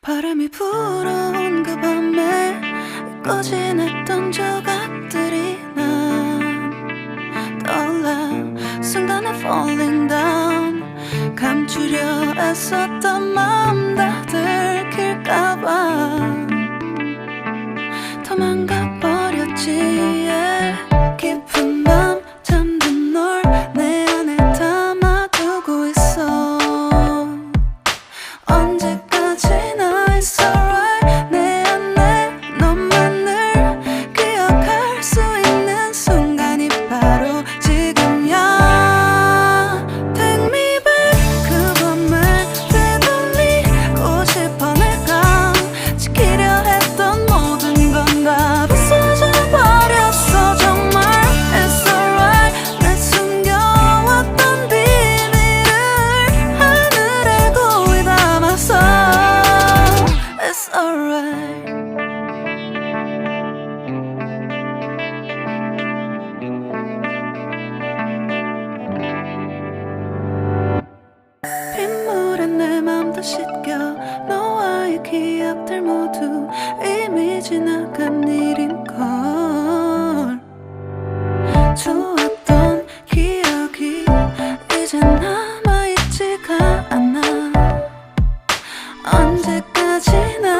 바람이 불어온 그 밤에 잊고 지냈던 조각들이 난 떠올라. 순간에 falling down, 감추려 애썼던 마음 다 들킬까봐 도망가버렸지. yeah. 깊은 밤 잠든 널 내 안에 담아두고 있어. 언제까지나 it's alright. 내 안에 너만을 기억할 수 있는 순간이 바로 지금이야. Take me back. 그 밤을 되돌리고 싶어. 내가 지키려 했던 모든 건 다 부서져 버렸어. 정말 it's alright. 내 숨겨왔던 비밀을 하늘에 고이 담아서 it's alright. 빗물에 내 맘도 씻겨. 너와의 기억들 모두 이미 지나간 일인걸. 좋았던 기억이 이제 남아있지가 않아. 언제까지나